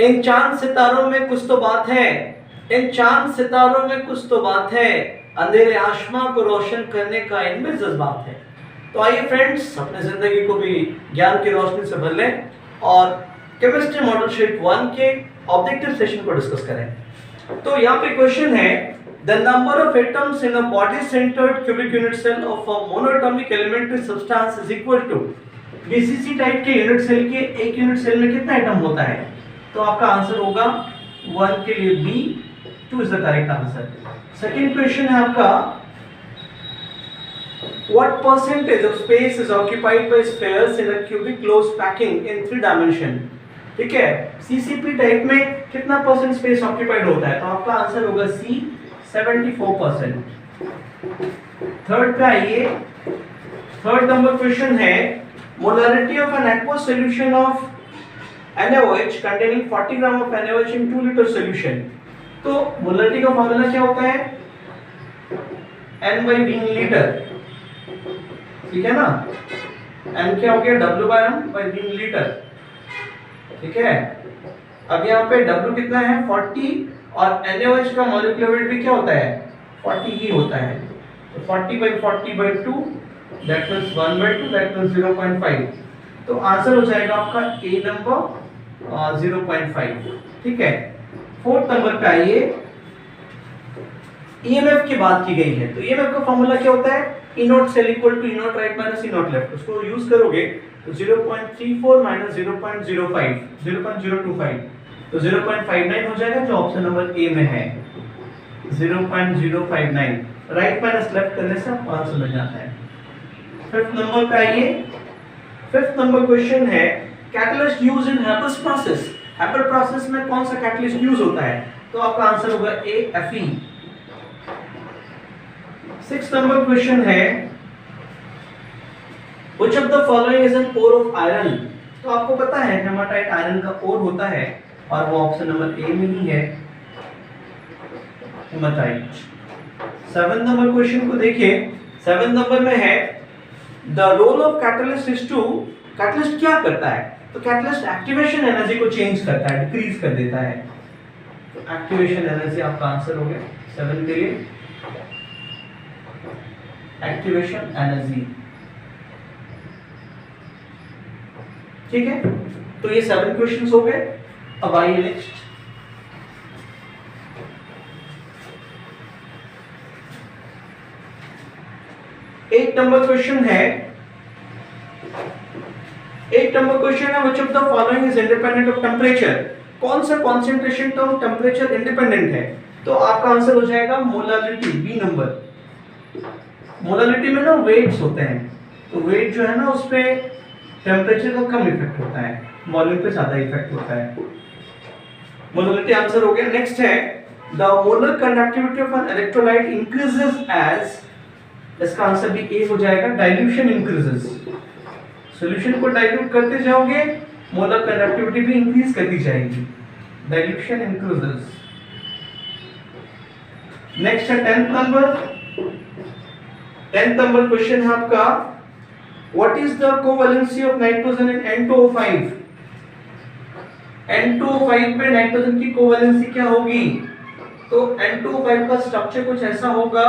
इन चांद सितारों में कुछ तो बात है, इन चांद सितारों में कुछ तो बात है, अंधेरे आसमां को रोशन करने का इनमें जज्बात है। तो आइए फ्रेंड्स, अपने जिंदगी को भी ज्ञान की रोशनी से भर लें और केमिस्ट्री मॉडल शीट 1 के ऑब्जेक्टिव सेशन को डिस्कस करें। तो यहाँ पे क्वेश्चन है, the number of atoms in a body centred cubic unit cell of a monoatomic elementary substance is equal to BCC type के यूनिट सेल के एक यूनिट सेल में कितना एटम होता है? तो आपका आंसर होगा 1 के लिए B, 2 is the correct answer. Second question है आपका, what percentage of space is occupied by spheres in a cubic closed packing in 3 dimension? ठीक है, सीसीपी टाइप में कितना परसेंट स्पेस ऑक्यूपाइड होता है? तो आपका आंसर होगा सी, 74%। थर्ड पे आइए, थर्ड नंबर क्वेश्चन है, molarity of an aqueous solution of NaOH containing 40 gram of NaOH in 2 liter solution। तो मोलरिटी का फॉर्मूला क्या होता है? N by V लीटर, ठीक है ना? N क्या हो गया? W by M by V litre, ठीक है। अब यहाँ पे W कितना है? 40, और NaOH का मॉलिक्यूलर वेट भी क्या होता है? 40 ही होता है। तो 40 by 40 by 2 that means 1 by 2 that means 0.5। तो आंसर हो जाएगा आपका ए नंबर 0.5, ठीक है। फोर्थ नंबर पे आइए, ईएमएफ की बात की गई है। तो ईएमएफ का फॉर्मूला क्या होता है? E naught cell equal to E naught right minus E naught left. उसको यूज करोगे तो 0.34 माइनस 0.05 0.025, तो 0.59 हो जाएगा, जो ऑप्शन नंबर ए में है 0.059। राइट माइनस लेफ्ट करने से आपको आंसर मिल जाता है। फिफ्थ नंबर पे आइए, फिफ्थ नंबर क्वेश्चन है, catalyst use in Haber process. Haber process में कौन सा कैटलिस्ट यूज होता है? तो आपका आंसर होगा ए, Fe। सिक्स्थ नंबर क्वेश्चन है, which of the following is an ore of iron? तो आपको पता है हेमाटाइट आयरन का ओर होता है, और वो ऑप्शन नंबर ए में ही है, हेमाटाइट। सेवन नंबर क्वेश्चन को देखिए, सेवन नंबर में है, the role of catalyst is to. Catalyst क्या करता है? तो कैटलिस्ट एक्टिवेशन एनर्जी को चेंज करता है, डिक्रीज कर देता है। तो एक्टिवेशन एनर्जी आपका आंसर हो गया 7 के लिए, एक्टिवेशन एनर्जी, ठीक है। तो ये 7 क्वेश्चंस हो गए। अब आइए नेक्स्ट, एक नंबर क्वेश्चन है, एक नंबर क्वेश्चन है, which of the following is independent of temperature? कौन सा कॉन्सेंट्रेशन टर्म टेंपरेचर इंडिपेंडेंट है? तो आपका आंसर हो जाएगा मोलारिटी, बी नंबर। मोलारिटी में ना वेट्स होते हैं, तो वेट जो है ना उस पे टेम्परेचर का कम इफेक्ट होता है, वॉल्यूम पे ज्यादा इफेक्ट होता है। मोलारिटी आंसर हो गया। नेक्स्ट है, the molar conductivity of an electrolyte increases as, इसका आंसर भी ए हो जाएगा, डाइल्यूशन इंक्रीजेस। सॉल्यूशन को डाइल्यूट करते जाओगे, मोलर कंडक्टिविटी भी इंक्रीज करती जाएगी, डाइल्यूशन इंक्रीजेस। नेक्स्ट है 10th number, 10th number question है आपका, What is the covalency of nitrogen in N2O5? N2O5 पे नाइट्रोजन की कोवेलेंसी क्या होगी? तो N2O5 का स्ट्रक्चर कुछ ऐसा होगा,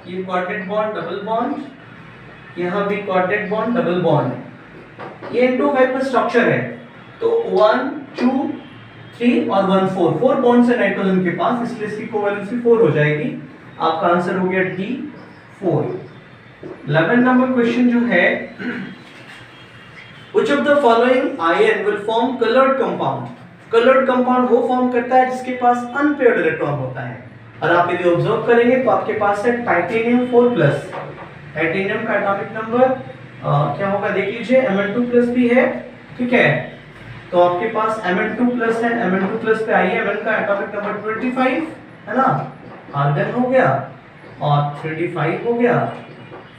ये क्वाड्रेट बॉन्ड डबल बॉन्ड, यहाँ भी क्वाड्रेट बॉन्ड डबल बॉन्ड, ये N2O5 का स्ट्रक्चर है। तो 1 2 3 और 1 4 बॉन्ड्स है नाइट्रोजन के पास, इसलिए इसकी कोवेलेंसी 4 हो जाएगी। आपका आंसर हो गया डी, 4। 11 नंबर क्वेश्चन जो है, which of the following ion will form colored compound? colored compound वो फॉर्म करता है जिसके पास अनपेयर्ड इलेक्ट्रॉन होता है। और आप यदि ऑब्जर्व करेंगे तो आपके पास है टाइटेनियम 4+। टाइटेनियम का एटॉमिक नंबर क्या होगा देख लीजिए, Mn2+ भी है, ठीक है। तो आपके पास Mn2+ है, Mn2+ पे आइए, Mn का एटॉमिक नंबर 25 है ना, आर्गन हो गया, और 3d5 हो गया,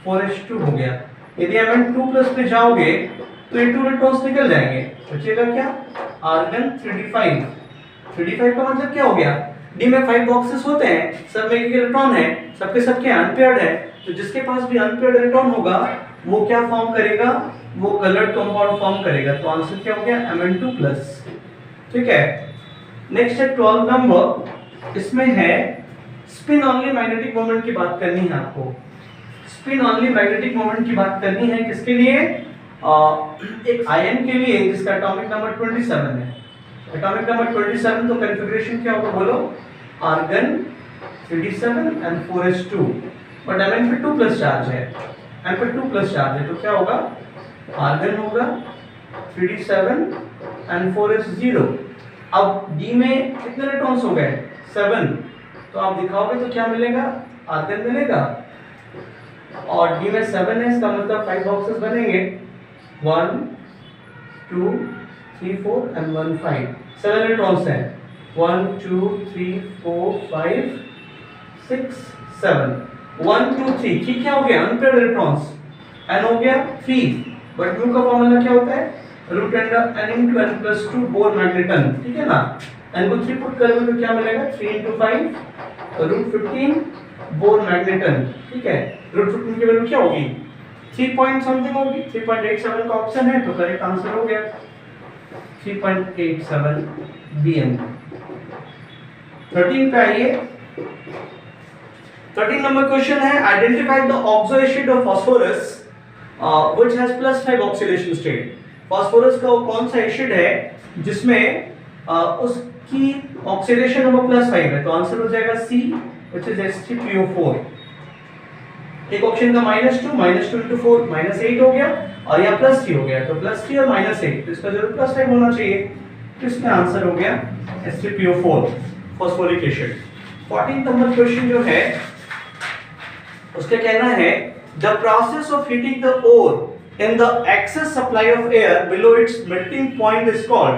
4h2 हो गया। यदि Mn2+ पे जाओगे तो ये 2 इलेक्ट्रॉन्स निकल जाएंगे, बचेगा क्या? Argon 3d5। 3d5 का मतलब क्या हो गया? डी में 5 बॉक्सेस होते हैं, सब में एक इलेक्ट्रॉन है, सबके सबके अनपेयर्ड है, तो जिसके पास भी अनपेयर्ड इलेक्ट्रॉन होगा वो क्या फॉर्म करेगा? वो कलर्ड कंपाउंड फॉर्म करेगा। तो आंसर क्या हो गया? Mn2+। ठीक है। नेक्स्ट है 12 नंबर, इसमें है स्पिन ऑनली मैग्नेटिक मोमेंट की बात करनी है आपको। स्पिन ऑनली मैग्नेटिक मोमेंट की बात करनी है किसके लिए? एक आयन के लिए जिसका एटॉमिक नंबर 27 है। एटॉमिक नंबर 27, तो कॉन्फ़िगरेशन क्या होगा बोलो? Argon 3d7 and 4s2, but Mn पे 2 प्लस चार्ज है, M पे 2 प्लस चार्ज है, तो क्या होगा? आर्गन होगा 3d7 and 4s0। अब D में कितने इलेक्ट्रॉन्स हो गए? 7, तो आप दिखाओगे तो क्या मिलेगा? आर्गन मिलेगा। और D में 7 है, इसका मतलब 5 बॉक्सेस बनेंगे, 1 2 3 4 and 1 5, 7 इलेक्ट्रॉन्स हैं, 1 2 3 4 5 6 7, 1 2 3, ठीक क्या हो गया? अनपेयर्ड इलेक्ट्रॉन्स, n हो गया 3, बट म्यू का फॉर्मूला क्या होता है? Root n into n plus 2 Bohr magneton, ठीक है ना? n को 3 पुट करोगे तो क्या मिलेगा? 3 into 5 रूट 15 बोर मैग्नेटन, ठीक है। रूट 15 की वैल्यू क्या होगी? 3 पॉइंट समथिंग होगी, 3.87 का ऑप्शन है, तो करेक्ट आंसर हो गया 3.87 Bm। 13 पे आइए। 13 नंबर क्वेश्चन है, identify the oxo acid of phosphorus which has +5 oxidation state. Phosphorus का वो कौन सा एसिड है जिसमें उसकी ऑक्सीडेशन नंबर +5 है? तो आंसर हो जाएगा C, which is H3PO4। एक ऑप्शन का -2 into 4 -8 हो गया, और यहाँ +3 हो गया, तो +3 और -8, तो इसका जरूर +5 होना चाहिए, तो इसका आंसर हो गया H3PO4 phosphoric acid. 14 number question जो है उसका कहना है the process of heating the ore in the excess supply of air below its melting point is called.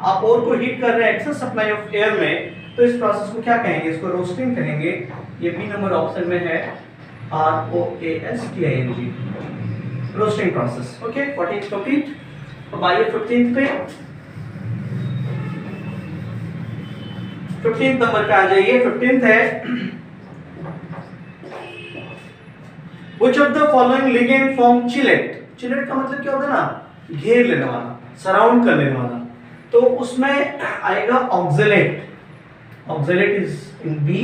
आप ओर को हीट कर रहे हैं एक्सेस सप्लाई ऑफ एयर में, तो इस प्रोसेस को क्या कहेंगे? इसको रोस्टिंग कहेंगे। ये बी नंबर ऑप्शन में है, ROASTING, roasting process. Okay, 14 complete. अब आइए 15 पे। 15 नंबर पे आ जाइए। 15 है Which of the following ligand form chilate? Chilate का मतलब क्या होता है ना? घेर लेने वाला, सराउंड कर लेने वाला, तो उसमें आएगा oxalate. Oxalate is in B.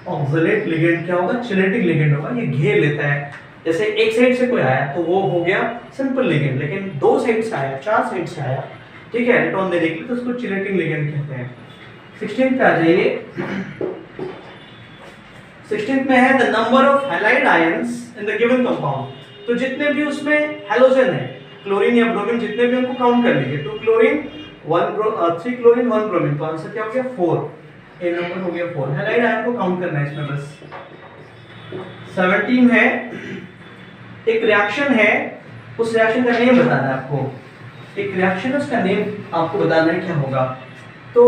Oxalate ligand क्या होगा? चिलेटिक लिगेंड होगा, ये घेर लेता है। जैसे एक साइड से कोई आया तो वो हो गया सिंपल लिगेंड, लेकिन दो साइड से आया, चार साइड से आया, ठीक है, इलेक्ट्रॉन देने के लिए, तो उसको चिलेटिक लिगेंड कहते हैं। 16 पे आ जाइए। 16 में है the number of halide ions in the given compound. तो जितने भी उसमें हैलोजन है, क्लोरीन या ब्रोमीन, जितने भी उनको काउंट कर लीजिए। 2 क्लोरीन 3 क्लोरीन 1 ब्रोमीन, तो आंसर क्या हो गया? 4। ए नंबर हो गया 4। हैलाइड आयन को काउंट करना है इसमें बस। 17 है एक रिएक्शन है, उस रिएक्शन का नेम बताना है आपको। एक रिएक्शन है, उसका नेम आपको बताना है क्या होगा। तो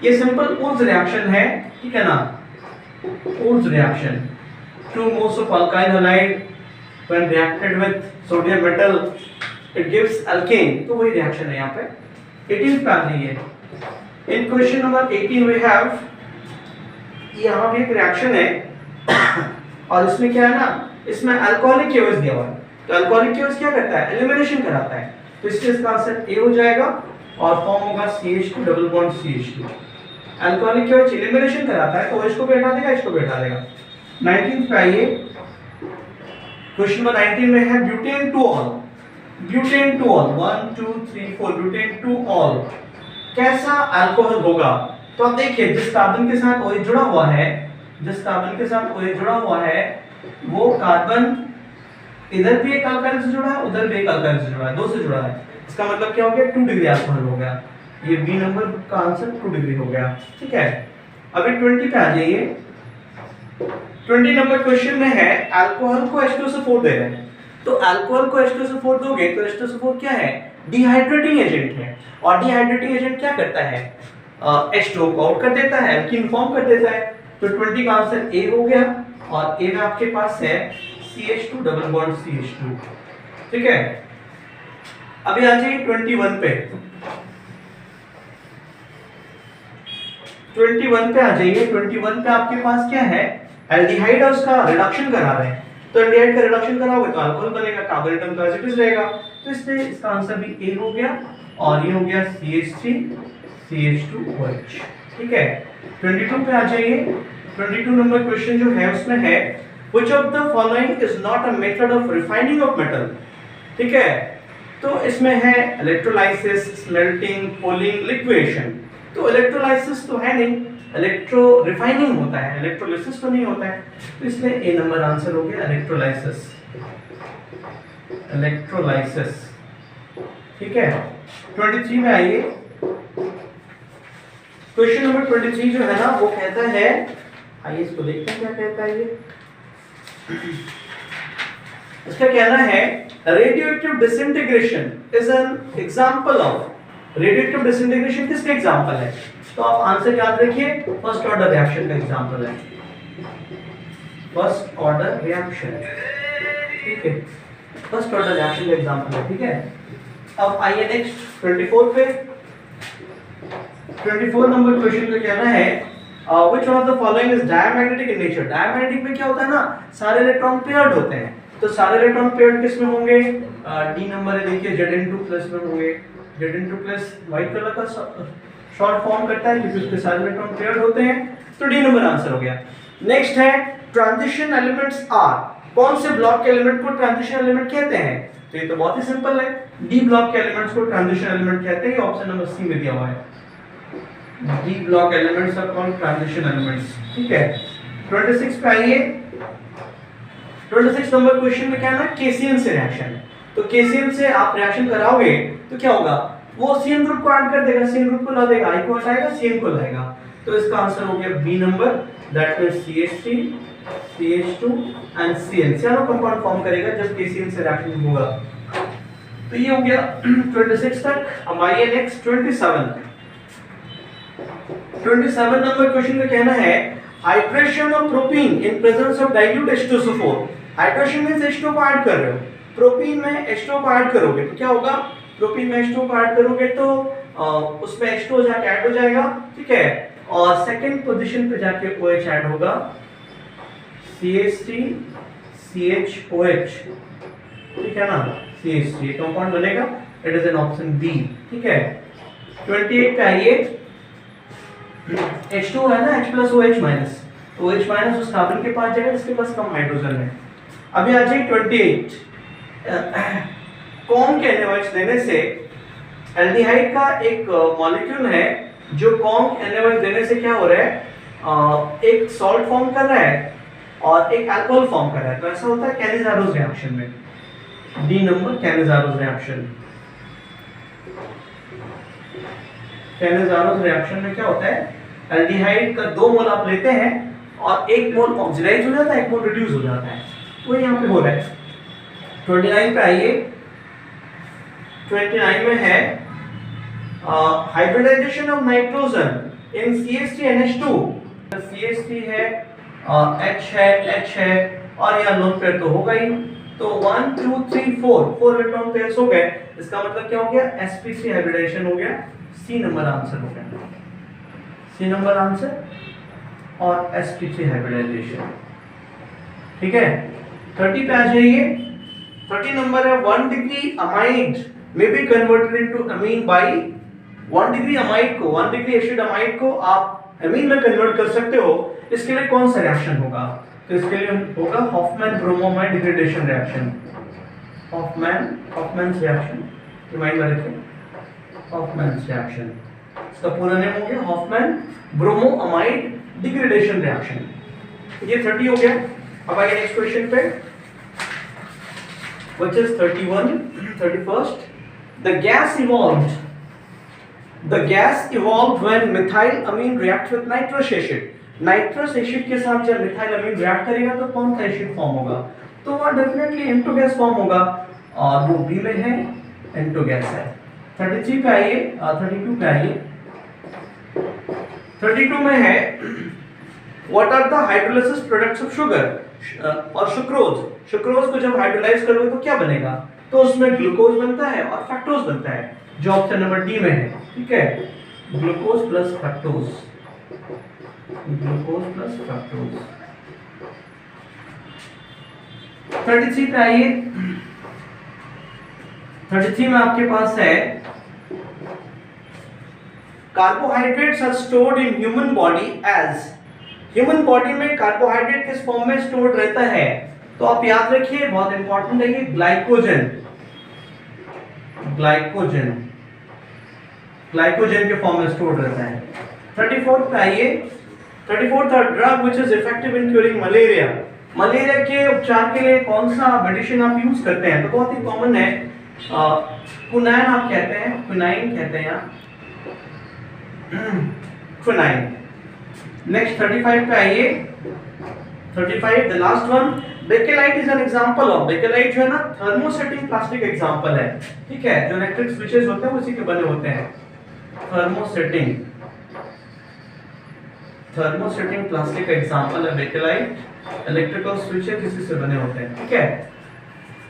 ये सिंपल उर्ज रिएक्शन है, ठीक है ना? उर्ज reaction, 2 moles of alkyl halide when reacted with sodium metal it gives alkane, तो वही रिएक्शन है यहाँ पे। 18 पे आ जाइए। इन क्वेश्चन नंबर 18 we have, यहाँ भी एक रिएक्शन है और इसमें क्या है ना, इसमें अल्कोहलिक केवस दिया हुआ है। तो अल्कोहलिक केवस क्या करता है? एलिमिनेशन कराता है, तो इसलिए इसका आंसर ए हो जाएगा और फॉर्म होगा CH2 double bond CH2। Alcoholic केवस एलिमिनेशन कराता है, तो इसको भी हटा देगा, इसको भी हटा देगा। 19 पे आइए। क्वेश्चन नंबर 19 में है butane two all. Butane two all 1 2 3 4, butane two all कैसा अल्कोहल होगा? तो आप देखिए, जिस कार्बन के साथ OH जुड़ा हुआ है, जिस कार्बन के साथ OH जुड़ा हुआ है, वो कार्बन इधर भी एक अल्काइल से जुड़ा है, उधर भी एक अल्काइल से जुड़ा है, दो से जुड़ा है। इसका मतलब क्या हो गया? 2 डिग्री अल्कोहल हो गया। ये बी नंबर का आंसर 2 डिग्री हो गया, ठीक है। अभी 20 पे आ जाइए। 20 नंबर क्वेश्चन में है अल्कोहल को H2SO4 दे रहे हैं, तो अल्कोहल को H2SO4 दोगे तो H2SO4 क्या है? डिहाइड्रेटिंग एजेंट है, और डिहाइड्रेटिंग एजेंट क्या करता है? H2O को आउट कर देता है, एल्कीन फॉर्म कर देता है। तो 20 का आंसर ए हो गया, और ए में आपके पास है CH2 डबल बॉन्ड CH2, ठीक है। अभी आ जाइए 21 पे। 21 पे आ जाइए। 21 पे आपके पास क्या है? एल्डिहाइड है, उसका रिडक्शन करा रहे हैं। तो एल्डिहाइड का रिडक्शन कराओगे तो अल्कोहल बनेगा, कार्बन एटम तो एज इट इज रहेगा। तो इसलिए इसका आंसर भी ए हो गया और ये हो गया CH3 CH2OH। ठीक है, 22 पे आ जाइए। 22 नंबर क्वेश्चन जो है उसमें है which of the following is not a method of refining of metal। ठीक है, तो इसमें है इलेक्ट्रोलाइसिस, स्मेल्टिंग, पोलिंग, लिक्विडेशन। तो इलेक्ट्रोलाइसिस तो है नहीं, इलेक्ट्रो रिफाइनिंग होता है, इलेक्ट्रोलिसिस तो नहीं होता है, तो इसलिए ए नंबर आंसर हो गया इलेक्ट्रोलाइसिस। इलेक्ट्रोलाइसिस। ठीक है, 23 में आइए। क्वेश्चन नंबर 23 जो है ना वो कहता है, आइए इसको देखते हैं क्या कहता है ये। इसका कहना है radioactive disintegration is an example of. Radioactive disintegration किसका एग्जांपल है? तो आप आंसर याद रखिए, फर्स्ट ऑर्डर रिएक्शन का एग्जांपल है, फर्स्ट ऑर्डर रिएक्शन। ठीक है, फर्स्ट ऑर्डर रिएक्शन का एग्जांपल है। ठीक है, अब आइए नेक्स्ट 24 पे। 24 नंबर क्वेश्चन का कहना है which one of the following is diamagnetic in nature। diamagnetic में क्या होता है ना, सारे इलेक्ट्रॉन पेयर्ड होते हैं, तो सारे इलेक्ट्रॉन पेयर्ड किस में होंगे? डी नंबर है, देखिए Zn2+ में होंगे। Zn2+ व्हाइट कलर का शॉर्ट फॉर्म करता है क्योंकि उसके सारे इलेक्ट्रॉन पेयर्ड होते हैं, तो डी नंबर आंसर हो गया। नेक्स्ट है ट्रांजिशन एलिमेंट्स आर। कौन से ब्लॉक के एलिमेंट को ट्रांजिशन एलिमेंट कहते हैं? तो ये तो बहुत ही सिंपल है, डी ब्लॉक के एलिमेंट्स को ट्रांजिशन एलिमेंट कहते हैं, ऑप्शन नंबर सी में दिया हुआ है। D block elements are called transition elements. ठीक है, 26 पे आइए। 26 नंबर क्वेश्चन में क्या है ना, केसीएन से रिएक्शन। तो केसीएन से आप रिएक्शन कराओगे तो क्या होगा, वो सीएन ग्रुप को ऐड कर देगा, सीएन ग्रुप को ला देगा, आई को हटाएगा, सीएन को लाएगा। तो इसका आंसर हो गया B number, that means CH3 CH2 and CN। चारों कंपाउंड फॉर्म करेगा जब केसीएन से रिएक्शन होगा। तो ये हो गया 26 तक। अब आइए नेक्स्ट 27 नंबर क्वेश्चन का कहना है hydration of propene in presence of dilute H2SO4। Hydration means H2 को ऐड कर रहे हो, प्रोपीन में H2 को ऐड करोगे तो क्या होगा, प्रोपीन में H2 को ऐड करोगे तो उसमें H2 जाके ऐड हो जाएगा। ठीक है, और सेकंड पोजीशन पे जाके OH ऐड होगा, CH3 CHOH। ठीक है ना, CH3 कंपाउंड बनेगा, it is an option B. ठीक है, 28 पे आइए। H2 है ना, H+OH-, तो OH- उस कार्बन के पास जाएगा जिसके पास कम हाइड्रोजन है। अभी आ जाइए 28। कॉम के एनएच देने से एल्डिहाइड का एक मॉलिक्यूल है जो कॉम के एनएच देने से क्या हो रहा है, एक सॉल्ट फॉर्म कर रहा है और एक अल्कोहल फॉर्म कर रहा है। तो ऐसा होता है कैनिज़ारोस रिएक्शन में, डी नंबर कैनिज़ारोस रिएक्शन। कैनिज़ारोस रिएक्शन में क्या होता है, एल्डिहाइड का 2 मोल आप लेते हैं और 1 मोल ऑक्सीडाइज हो जाता है, 1 मोल रिड्यूस हो जाता है, वो यहाँ पे हो रहा है। 29 पे आइए। 29 में है hybridisation of nitrogen in CH3NH2। CH3 है, H है और यहाँ लोन पेयर तो होगा ही, तो 1 2 3 4 इलेक्ट्रॉन पेयर्स हो गए। इसका मतलब क्या हो गया, sp3 हाइब्रिडाइजेशन हो गया। सी नंबर आंसर हो गया, सी नंबर आंसर और sp3 हाइब्रिडाइजेशन। ठीक है, 30 पे आ जाइए। 30 नंबर है 1 degree amide may be converted into amine by 1 degree amide को, 1 डिग्री एसिड अमाइड को आप अमीन में कन्वर्ट कर सकते हो। इसके लिए कौन सा रिएक्शन होगा, तो इसके लिए होगा Hofmann bromamide degradation reaction. Hofmann's reaction, remind में रखें, हॉफमैन्स रिएक्शन। इसका पूरा नेम हो गया हॉफमैन ब्रोमोअमाइड डिग्रेडेशन रिएक्शन। ये 30 हो गया। अब आइए नेक्स्ट क्वेश्चन पे, which is 31st। The gas evolved when methyl amine reacts with nitrous acid। Nitrous acid के साथ जब मिथाइल अमीन रिएक्ट करेगा तो कौन सा एसिड फॉर्म होगा, तो वह डेफिनेटली N2 गैस फॉर्म होगा और वो बी में है, N2 गैस है। 33 पे आइए, 32 पे आइए। 32 में है what are the hydrolysis products of sugar और सुक्रोज को जब हाइड्रोलाइज करोगे तो क्या बनेगा, तो उसमें ग्लूकोज बनता है और फ्रक्टोज बनता है, जो ऑप्शन नंबर डी में है। ठीक है, glucose plus fructose, glucose plus fructose. 33 पे आइए। 33 में आपके पास है carbohydrates are stored in human body as. Human body में कार्बोहाइड्रेट किस फॉर्म में स्टोर्ड रहता है? तो आप याद रखिए, बहुत इंपॉर्टेंट है ये, ग्लाइकोजन। ग्लाइकोजन, ग्लाइकोजन के फॉर्म में स्टोर्ड रहता है। 34 पे आइए। 34 था drug which is effective in curing malaria. Malaria के उपचार के लिए कौन सा मेडिसिन आप यूज करते हैं? तो बहुत ही कॉमन है, क्विनाइन आप कहते हैं, क्विनाइन कहते हैं आप, क्विनाइन। नेक्स्ट 35 पे आइए। 35 the last one, bakelite is an example of. Bakelite जो है ना थर्मोसेटिंग प्लास्टिक एग्जांपल है, ठीक है, जो इलेक्ट्रिक स्विचेस होते हैं उसी के बने होते हैं। थर्मोसेटिंग, थर्मोसेटिंग प्लास्टिक एग्जांपल है बेकेलाइट, इलेक्ट्रिकल स्विचेस इसी से बने होते हैं, ठीक है।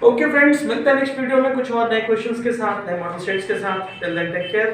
ओके फ्रेंड्स, मिलते हैं नेक्स्ट वीडियो में कुछ और नए क्वेश्चंस के साथ, नए मॉडल स्टेट्स के साथ। Till then take care.